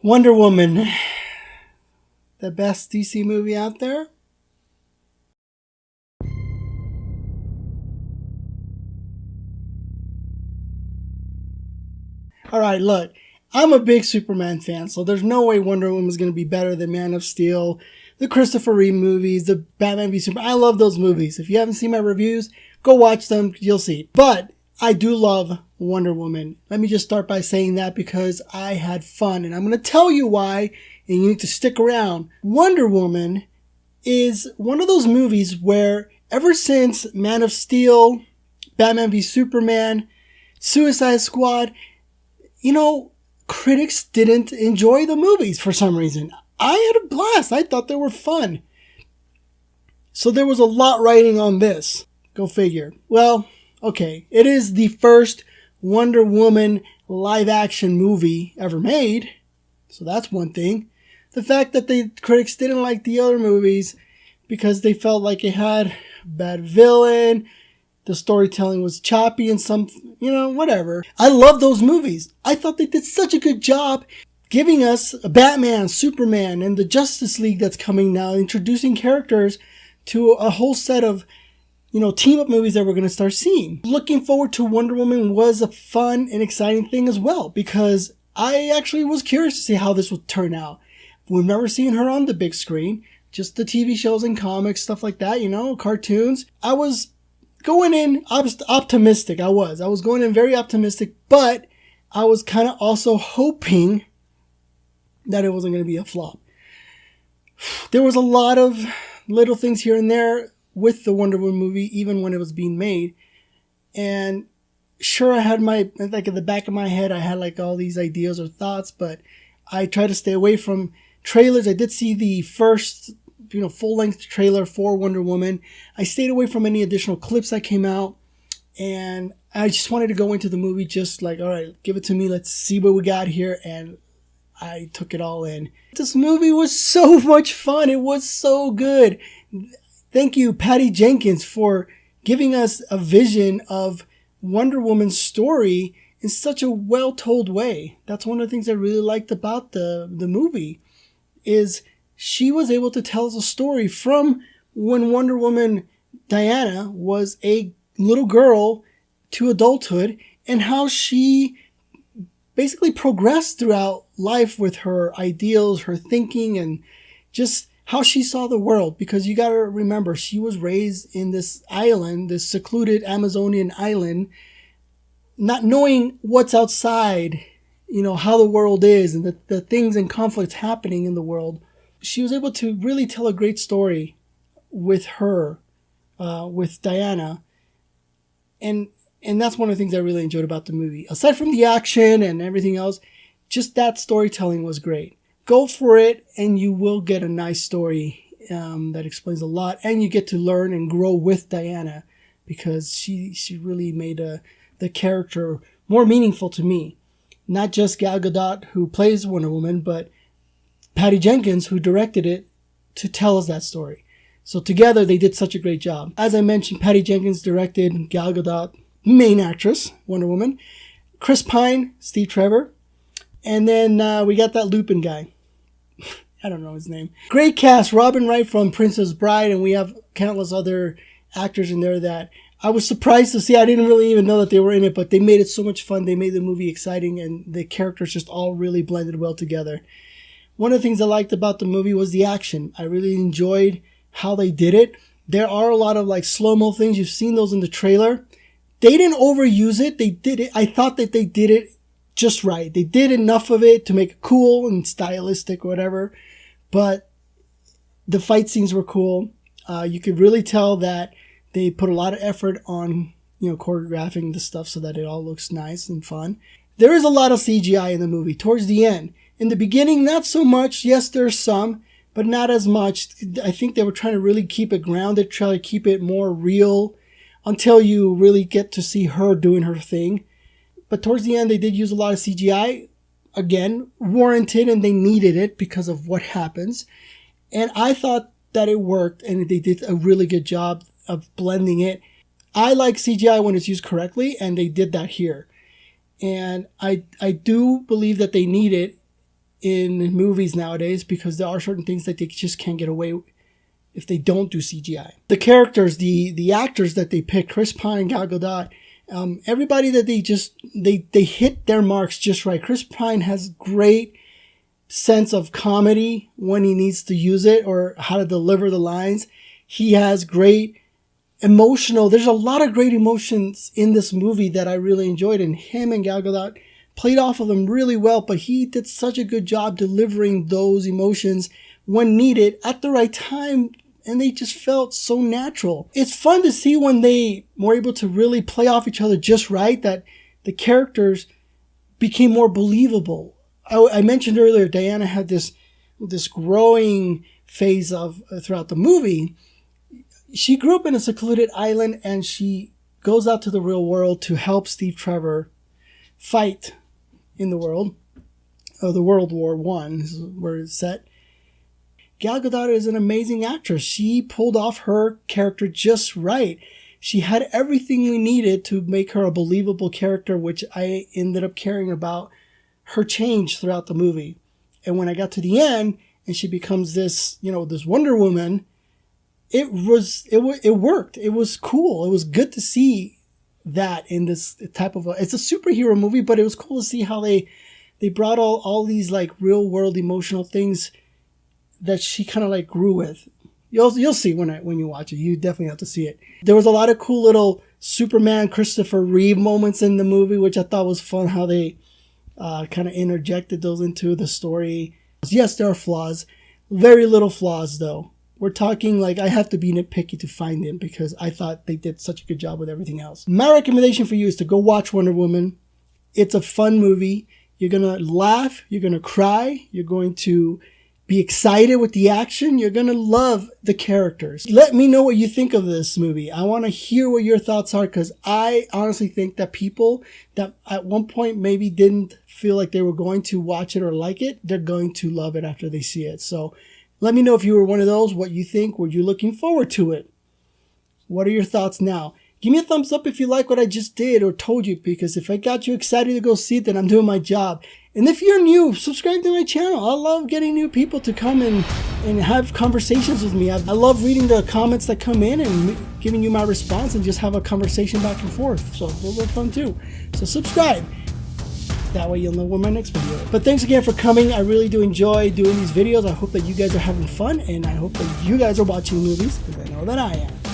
Wonder Woman, the best DC movie out there? Alright, look, I'm a big Superman fan, so there's no way Wonder Woman is going to be better than Man of Steel, the Christopher Reeve movies, the Batman v Superman. I love those movies. If you haven't seen my reviews, go watch them, you'll see. But I do love Wonder Woman. Let me just start by saying that because I had fun, and I'm going to tell you why, and you need to stick around. Wonder Woman is one of those movies where ever since Man of Steel, Batman v Superman, Suicide Squad, critics didn't enjoy the movies for some reason. I had a blast. I thought they were fun. So there was a lot riding on this. Go figure. Well, okay. It is the first Wonder Woman live action movie ever made. So that's one thing. The fact that the critics didn't like the other movies because they felt like it had a bad villain, the storytelling was choppy and some, whatever. I love those movies. I thought they did such a good job giving us a Batman, Superman, and the Justice League that's coming now, introducing characters to a whole set of, team-up movies that we're going to start seeing. Looking forward to Wonder Woman was a fun and exciting thing as well, because I actually was curious to see how this would turn out. We've never seen her on the big screen, just the TV shows and comics, stuff like that, cartoons. I was going in optimistic. I was going in very optimistic, but I was kind of also hoping that it wasn't going to be a flop. There was a lot of little things here and there with the Wonder Woman movie, even when it was being made. And sure, I had in the back of my head, I had all these ideas or thoughts, but I tried to stay away from trailers. I did see the first full-length trailer for Wonder Woman. I stayed away from any additional clips that came out, and I just wanted to go into the movie just all right, give it to me, let's see what we got here, and I took it all in. This movie was so much fun. It was so good. Thank you, Patty Jenkins, for giving us a vision of Wonder Woman's story in such a well-told way. That's one of the things I really liked about the movie, is she was able to tell us a story from when Wonder Woman Diana was a little girl to adulthood, and how she basically progressed throughout life with her ideals, her thinking, and just how she saw the world. Because you gotta remember, she was raised in this island, this secluded Amazonian island, not knowing what's outside, how the world is and the things and conflicts happening in the world. She was able to really tell a great story with her, with Diana. And that's one of the things I really enjoyed about the movie. Aside from the action and everything else, just that storytelling was great. Go for it, and you will get a nice story that explains a lot. And you get to learn and grow with Diana, because she really made the character more meaningful to me. Not just Gal Gadot, who plays Wonder Woman, but Patty Jenkins, who directed it, to tell us that story. So together, they did such a great job. As I mentioned, Patty Jenkins directed, Gal Gadot, main actress, Wonder Woman, Chris Pine, Steve Trevor, and then we got that Lupin guy. I don't know his name. Great cast. Robin Wright from Princess Bride, and we have countless other actors in there that I was surprised to see. I didn't really even know that they were in it, but they made it so much fun. They made the movie exciting, and the characters just all really blended well together. One of the things I liked about the movie was the action. I really enjoyed how they did it. There are a lot of slow-mo things. You've seen those in the trailer. They didn't overuse it. They did it. I thought that they did it just right. They did enough of it to make it cool and stylistic or whatever. But the fight scenes were cool. You could really tell that they put a lot of effort on, choreographing the stuff so that it all looks nice and fun. There is a lot of CGI in the movie towards the end. In the beginning, not so much. Yes, there's some, but not as much. I think they were trying to really keep it grounded, try to keep it more real until you really get to see her doing her thing. But towards the end, they did use a lot of CGI. Again, warranted, and they needed it because of what happens. And I thought that it worked, and they did a really good job of blending it. I like CGI when it's used correctly, and they did that here. And I do believe that they need it in movies nowadays because there are certain things that they just can't get away with if they don't do CGI. The characters, the actors that they pick, Chris Pine, Gal Gadot, everybody that they hit their marks just right. Chris Pine has great sense of comedy when he needs to use it or how to deliver the lines. He has great there's a lot of great emotions in this movie that I really enjoyed, and him and Gal Gadot played off of them really well, but he did such a good job delivering those emotions when needed at the right time, and they just felt so natural. It's fun to see when they were able to really play off each other just right, that the characters became more believable. I mentioned earlier, Diana had this growing phase of throughout the movie. She grew up in a secluded island, and she goes out to the real world to help Steve Trevor fight in the world. The World War I is where it's set. Gal Gadot is an amazing actress. She pulled off her character just right. She had everything we needed to make her a believable character, which I ended up caring about her change throughout the movie. And when I got to the end and she becomes this, this Wonder Woman, it worked. It was cool. It was good to see that in this type of it's a superhero movie, but it was cool to see how they brought all these like real world emotional things that she kind of like grew with. You'll see when you watch it. You definitely have to see it. There was a lot of cool little Superman Christopher Reeve moments in the movie, which I thought was fun how they kind of interjected those into the story. Yes, there are flaws. Very little flaws though. We're talking like I have to be nitpicky to find them because I thought they did such a good job with everything else. My recommendation for you is to go watch Wonder Woman. It's a fun movie. You're going to laugh. You're going to cry. You're going to be excited with the action. You're going to love the characters. Let me know what you think of this movie. I want to hear what your thoughts are because I honestly think that people that at one point maybe didn't feel like they were going to watch it or like it, they're going to love it after they see it. So let me know if you were one of those, what you think. Were you looking forward to it? What are your thoughts now? Give me a thumbs up if you like what I just did or told you, because if I got you excited to go see it, then I'm doing my job. And if you're new, subscribe to my channel. I love getting new people to come and have conversations with me. I love reading the comments that come in and giving you my response and just have a conversation back and forth. So those are fun too. So subscribe. That way you'll know when my next video is. But thanks again for coming. I really do enjoy doing these videos. I hope that you guys are having fun, and I hope that you guys are watching movies because I know that I am.